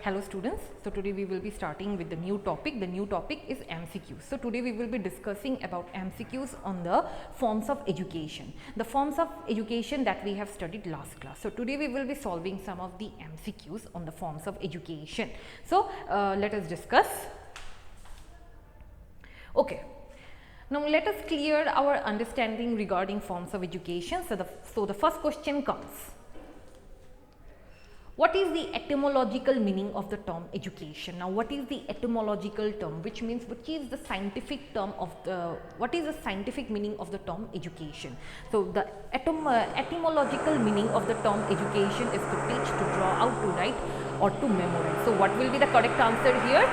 Hello students, so today we will be starting with the new topic. The new topic is MCQs. So today we will be discussing about MCQs on the forms of education. The forms of education that we have studied last class. So today we will be solving some of the MCQs on the forms of education. So let us discuss. Okay. Now let us clear our understanding regarding forms of education. So the first question comes. What is the etymological meaning of the term education? Now what is the etymological term, which means which is the scientific term of the, what is the scientific meaning of the term education? So the etymological meaning of the term education is to teach, to draw out, to write or to memorize. So what will be the correct answer here?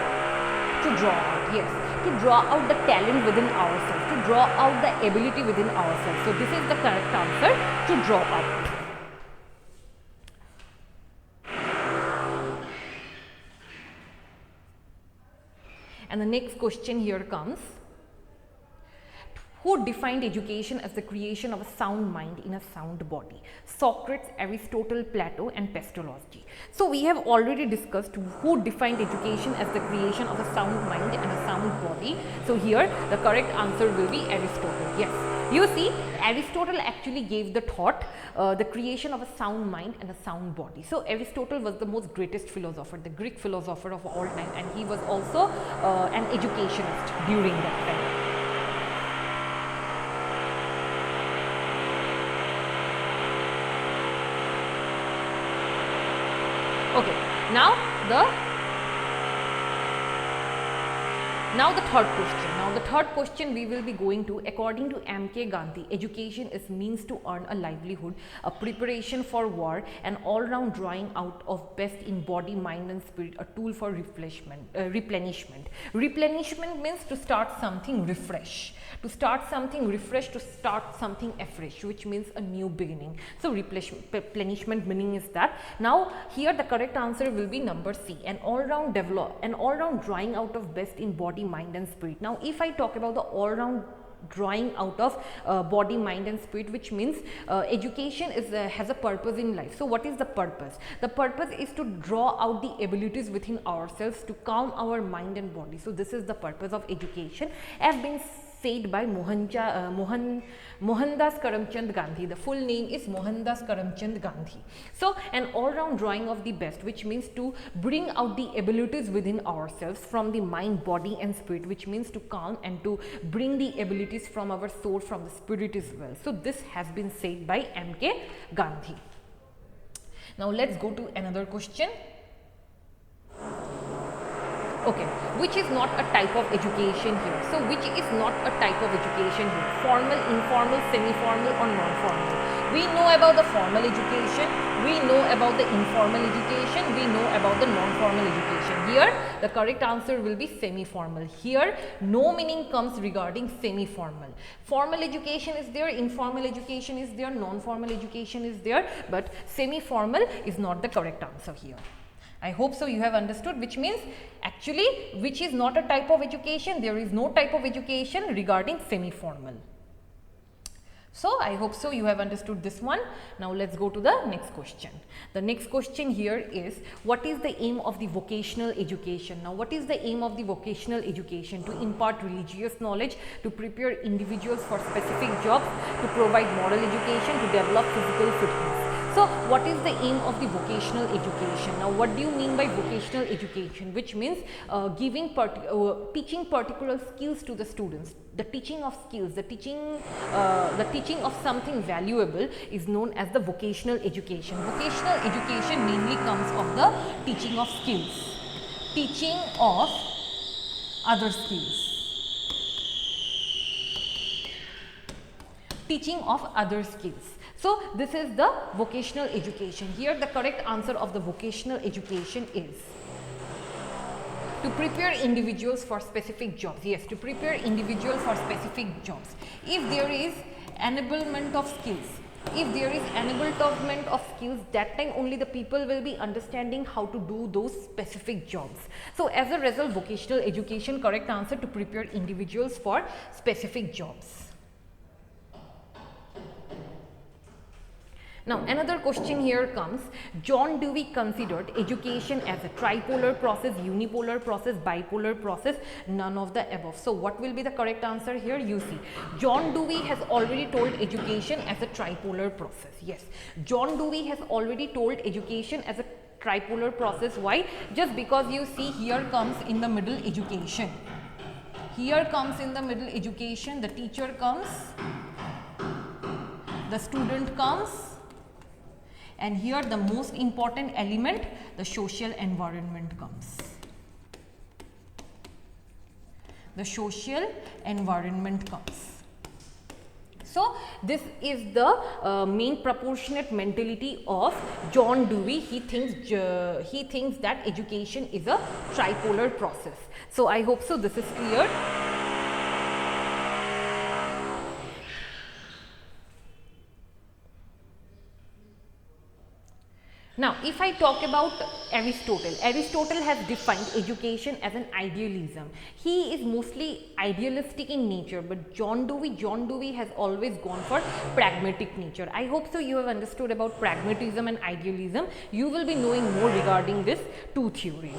To draw out, yes, to draw out the talent within ourselves, to draw out the ability within ourselves. So this is the correct answer, to draw out. And the next question here comes. Who defined education as the creation of a sound mind in a sound body? Socrates, Aristotle, Plato and Pestalozzi. So we have already discussed who defined education as the creation of a sound mind and a sound body. So here the correct answer will be Aristotle. Yes, you see, Aristotle actually gave the thought, the creation of a sound mind and a sound body. So Aristotle was the most greatest philosopher, the Greek philosopher of all time, and he was also an educationist during that time. Okay, now the third question. Now the third question we will be going to, according to M.K. Gandhi, education is means to earn a livelihood, a preparation for war, an all-round drawing out of best in body, mind and spirit, a tool for replenishment. Replenishment means to start something refresh. To start something refresh, to start something afresh, which means a new beginning. So replenishment meaning is that. Now here the correct answer will be number C, an all-round drawing out of best in body, mind and spirit. Now if I talk about the all-round drawing out of body, mind and spirit, which means education is has a purpose in life. So what is the purpose? The purpose is to draw out the abilities within ourselves, to calm our mind and body. So this is the purpose of education, as been said by Mohandas Karamchand Gandhi. The full name is Mohandas Karamchand Gandhi. So an all-round drawing of the best, which means to bring out the abilities within ourselves from the mind, body and spirit, which means to calm and to bring the abilities from our soul, from the spirit as well. So this has been said by M.K. Gandhi. Now let's go to another question. Okay, which is not a type of education here? So which is not a type of education here? Formal, informal, semi-formal or non-formal? We know about the formal education, we know about the informal education, we know about the non-formal education. Here the correct answer will be semi-formal. Here no meaning comes regarding semi-formal. Formal education is there, informal education is there, non-formal education is there, but semi-formal is not the correct answer here. I hope so you have understood, which means actually which is not a type of education, there is no type of education regarding semi-formal. So I hope so you have understood this one. Now let's go to the next question. The next question here is, what is the aim of the vocational education? Now what is the aim of the vocational education? To impart religious knowledge, to prepare individuals for specific jobs, to provide moral education, to develop physical fitness. So what is the aim of the vocational education? Now what do you mean by vocational education? Which means teaching particular skills to the students. The teaching of skills, the teaching of something valuable is known as the vocational education. Vocational education mainly comes of the teaching of skills, teaching of other skills. Teaching of other skills. So this is the vocational education. Here the correct answer of the vocational education is to prepare individuals for specific jobs. Yes, to prepare individuals for specific jobs. If there is enablement of skills, that time only the people will be understanding how to do those specific jobs. So as a result, vocational education, correct answer, to prepare individuals for specific jobs. Now another question here comes, John Dewey considered education as a tripolar process, unipolar process, bipolar process, none of the above. So what will be the correct answer here? You see, John Dewey has already told education as a tripolar process. Yes, John Dewey has already told education as a tripolar process. Why? Just because you see, here comes in the middle education. Here comes in the middle education, the teacher comes, the student comes, and here the most important element, the social environment comes. The social environment comes. So this is the main proportionate mentality of John Dewey. He thinks that education is a tripolar process. So I hope so this is clear. Now, if I talk about Aristotle, Aristotle has defined education as an idealism. He is mostly idealistic in nature, but John Dewey has always gone for pragmatic nature. I hope so you have understood about pragmatism and idealism. You will be knowing more regarding these two theories.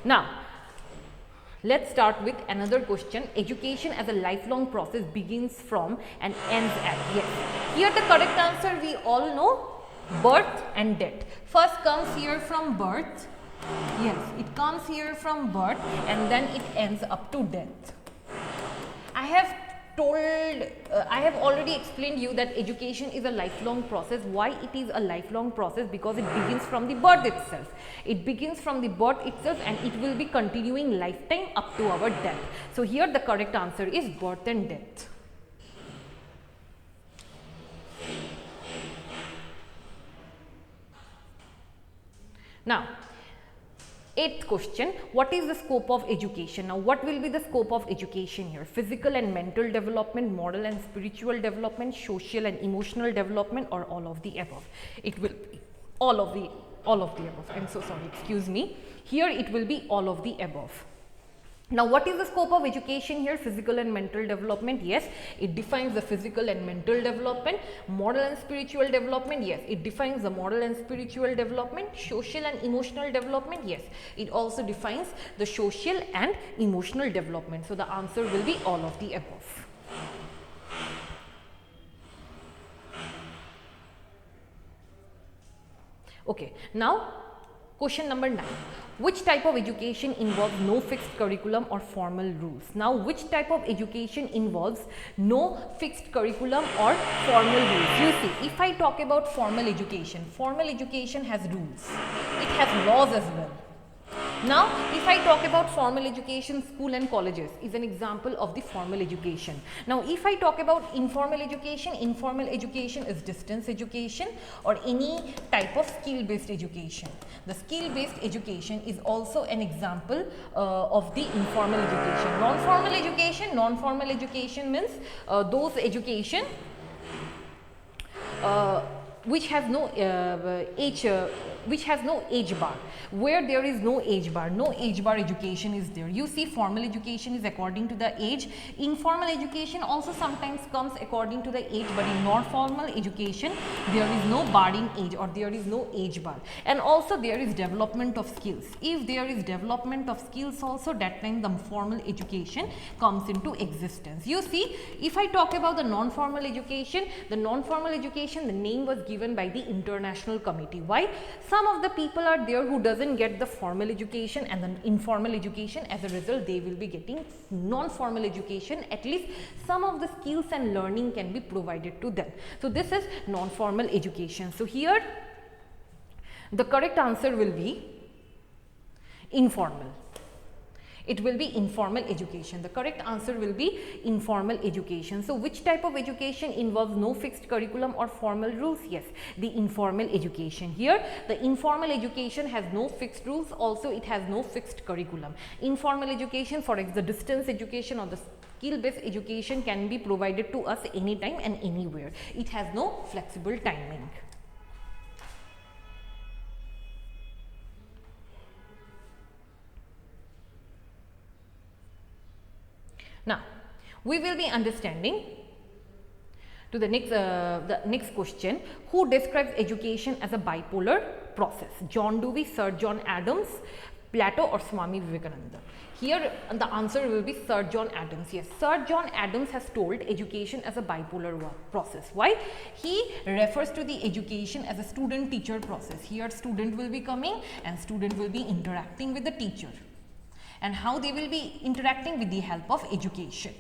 Now, let's start with another question. Education as a lifelong process begins from and ends at. Yes, here the correct answer we all know, birth and death. First comes here from birth. Yes, it comes here from birth and then it ends up to death. I have already explained you that education is a lifelong process. Why it is a lifelong process? Because it begins from the birth itself. It begins from the birth itself and it will be continuing lifetime up to our death. So here the correct answer is birth and death. Now, eighth question, what is the scope of education? Now, what will be the scope of education here? Physical and mental development, moral and spiritual development, social and emotional development, or all of the above? It will be all of the above. I'm so sorry, excuse me. Here it will be all of the above. Now, what is the scope of education here? Physical and mental development. Yes, it defines the physical and mental development. Moral and spiritual development. Yes, it defines the moral and spiritual development. Social and emotional development. Yes, it also defines the social and emotional development. So the answer will be all of the above. Okay, now question number 9. Which type of education involves no fixed curriculum or formal rules? Now, which type of education involves no fixed curriculum or formal rules? You see, if I talk about formal education has rules. It has laws as well. Now, if I talk about formal education, school and colleges is an example of the formal education. Now, if I talk about informal education is distance education or any type of skill-based education. The skill-based education is also an example of the informal education. Non-formal education means those education which has no age bar. Where there is no age bar education is there. You see, formal education is according to the age. Informal education also sometimes comes according to the age, but in non-formal education there is no barring age or there is no age bar. And also there is development of skills. If there is development of skills also, that time the formal education comes into existence. You see, if I talk about the non-formal education, the name was given by the International Committee. Why? Some of the people are there who doesn't get the formal education and the informal education. As a result, they will be getting non-formal education. At least some of the skills and learning can be provided to them. So this is non-formal education. So here the correct answer will be informal. It will be informal education. The correct answer will be informal education. So which type of education involves no fixed curriculum or formal rules? Yes, the informal education. Here the informal education has no fixed rules, also it has no fixed curriculum. Informal education, for example, the distance education or the skill-based education can be provided to us anytime and anywhere. It has no flexible timing. Now, we will be understanding To the next question, who describes education as a bipolar process? John Dewey, Sir John Adams, Plato, or Swami Vivekananda? Here the answer will be Sir John Adams. Yes, Sir John Adams has told education as a bipolar process. Why? He refers to the education as a student teacher process. Here student will be coming and student will be interacting with the teacher, and how they will be interacting with the help of education.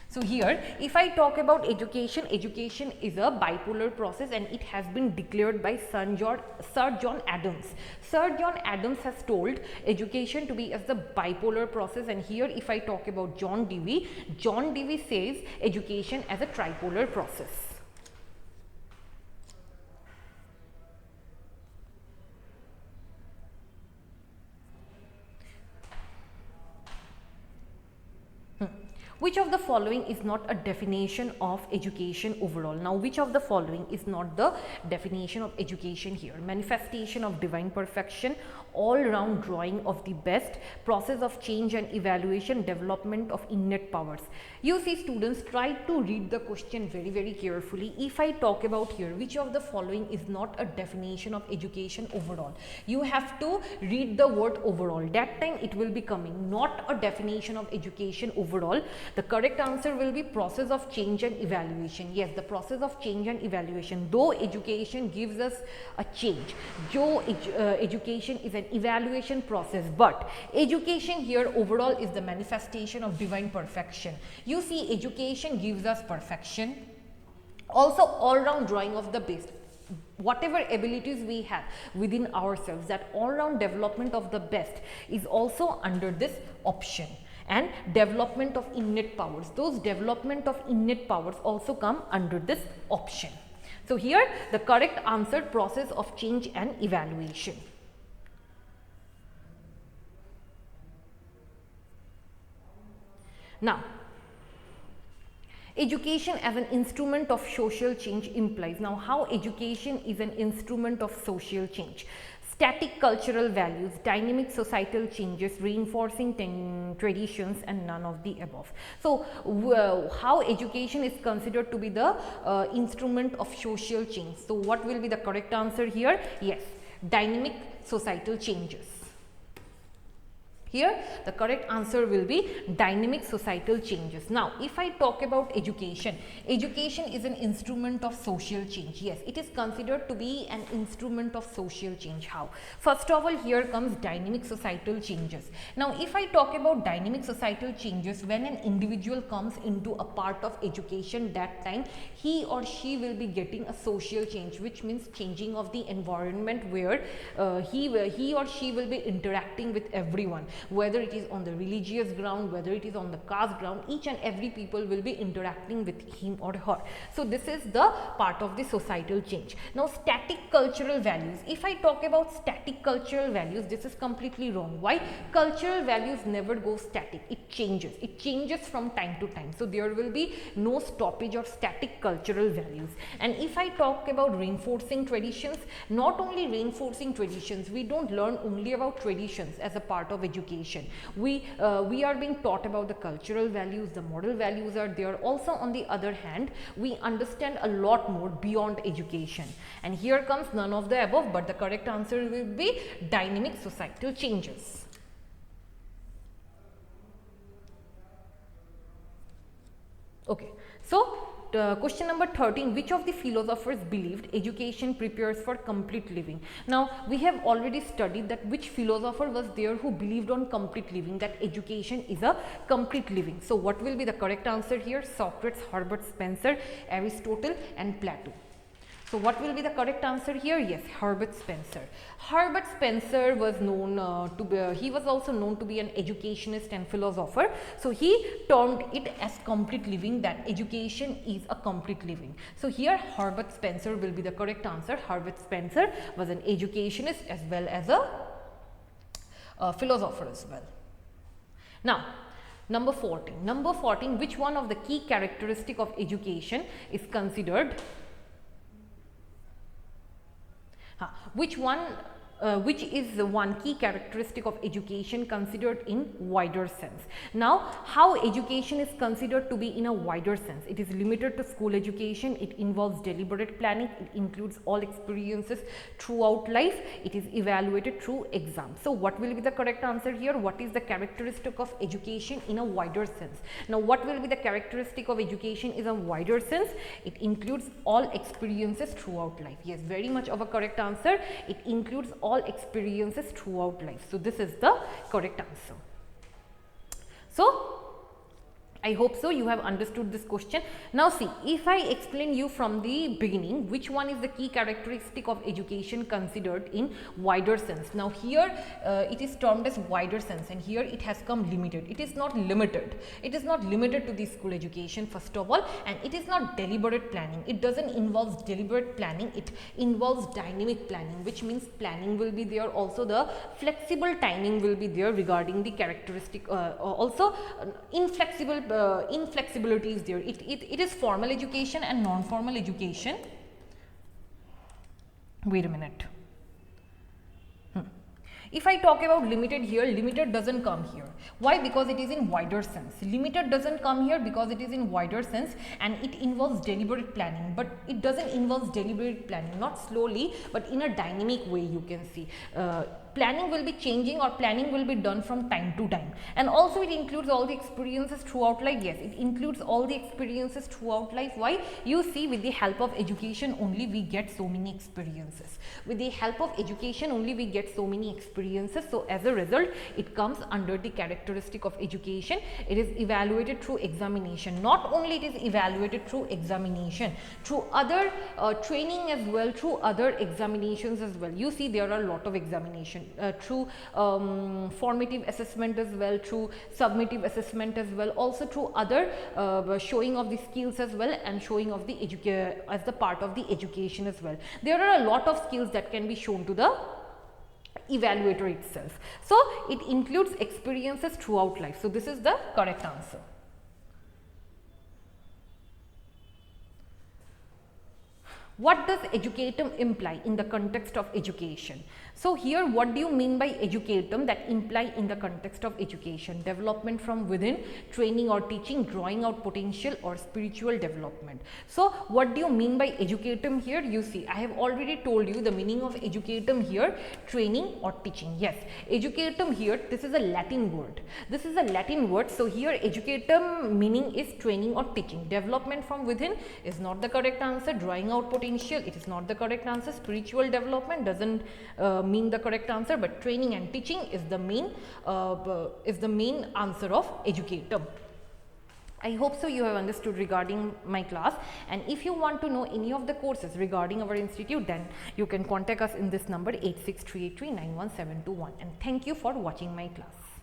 So here if I talk about education, education is a bipolar process and it has been declared by Sir John Adams. Sir John Adams has told education to be as the bipolar process, and here if I talk about John Dewey says education as a tripolar process. Which of the following is not a definition of education overall? Now, which of the following is not the definition of education here? Manifestation of divine perfection, all-round drawing of the best, process of change and evaluation, development of innate powers. You see students, try to read the question very carefully. If I talk about here, which of the following is not a definition of education overall? You have to read the word overall. That time it will be coming, not a definition of education overall. The correct answer will be process of change and evaluation. Yes, the process of change and evaluation. Though education gives us a change, education is an evaluation process, but education here overall is the manifestation of divine perfection. You see, education gives us perfection, also all-round drawing of the best. Whatever abilities we have within ourselves, that all-round development of the best is also under this option. And development of innate powers, those development of innate powers also come under this option. So here the correct answer, process of change and evaluation. Now, education as an instrument of social change implies. Now, how education is an instrument of social change? Static cultural values, dynamic societal changes, reinforcing traditions, and none of the above. So, how education is considered to be the instrument of social change? So, what will be the correct answer here? Yes, dynamic societal changes. Here the correct answer will be dynamic societal changes. Now, if I talk about education, education is an instrument of social change. Yes, it is considered to be an instrument of social change. How? First of all, here comes dynamic societal changes. Now, if I talk about dynamic societal changes, when an individual comes into a part of education, that time he or she will be getting a social change, which means changing of the environment where he or she will be interacting with everyone. Whether it is on the religious ground, whether it is on the caste ground, each and every people will be interacting with him or her. So this is the part of the societal change. Now, static cultural values. If I talk about static cultural values, this is completely wrong. Why? Cultural values never go static. It changes. It changes from time to time. So there will be no stoppage or static cultural values. And if I talk about reinforcing traditions, not only reinforcing traditions, we don't learn only about traditions as a part of education. We are being taught about the cultural values, the moral values are there. Also, on the other hand, we understand a lot more beyond education. And here comes none of the above, but the correct answer will be dynamic societal changes. Okay, so question number 13, which of the philosophers believed education prepares for complete living? Now, we have already studied that which philosopher was there who believed on complete living, that education is a complete living. So what will be the correct answer here? Socrates, Herbert Spencer, Aristotle, and Plato. So what will be the correct answer here? Yes, Herbert Spencer. Herbert Spencer was known he was also known to be an educationist and philosopher. So he termed it as complete living, that education is a complete living. So here Herbert Spencer will be the correct answer. Herbert Spencer was an educationist as well as a philosopher as well. Now, number 14. Number 14, which one of the key characteristic of education is considered which one which is the one key characteristic of education considered in wider sense. Now, how education is considered to be in a wider sense? It is limited to school education, it involves deliberate planning, it includes all experiences throughout life, it is evaluated through exams. So, what will be the correct answer here? What is the characteristic of education in a wider sense? Now, what will be the characteristic of education in a wider sense? It includes all experiences throughout life. Yes, very much of a correct answer. It includes all experiences throughout life. So, this is the correct answer. So, I hope so you have understood this question. Now see, if I explain you from the beginning which one is the key characteristic of education considered in wider sense. Now here it is termed as wider sense, and here it has come limited. It is not limited. It is not limited to the school education first of all, and it is not deliberate planning. It doesn't involve deliberate planning. It involves dynamic planning, which means planning will be there. Also the flexible timing will be there regarding the characteristic. Also inflexibility is there. It is formal education and non-formal education. Wait a minute. If I talk about limited here, limited doesn't come here. Why? Because it is in wider sense. Limited doesn't come here because it is in wider sense, and it involves deliberate planning, but it doesn't involve deliberate planning, not slowly but in a dynamic way. You can see planning will be changing, or planning will be done from time to time. And also it includes all the experiences throughout life. Yes, it includes all the experiences throughout life. Why? You see, with the help of education only we get so many experiences. With the help of education only we get so many experiences. So as a result, it comes under the characteristic of education. It is evaluated through examination. Not only it is evaluated through examination, through other training as well, through other examinations as well. You see, there are a lot of examinations. Through formative assessment as well, through summative assessment as well, also through other showing of the skills as well, and showing of the as the part of the education as well. There are a lot of skills that can be shown to the evaluator itself. So it includes experiences throughout life. So this is the correct answer. What does educatum imply in the context of education? So here, what do you mean by educatum that imply in the context of education? Development from within, training or teaching, drawing out potential, or spiritual development. So what do you mean by educatum here? You see, I have already told you the meaning of educatum here, training or teaching. Yes, educatum here, this is a Latin word. This is a Latin word. So here educatum meaning is training or teaching. Development from within is not the correct answer. Drawing out potential, it is not the correct answer. Spiritual development doesn't mean the correct answer, but training and teaching is the main answer of educatum. I hope so you have understood regarding my class, and if you want to know any of the courses regarding our institute, then you can contact us in this number 863839171, and thank you for watching my class.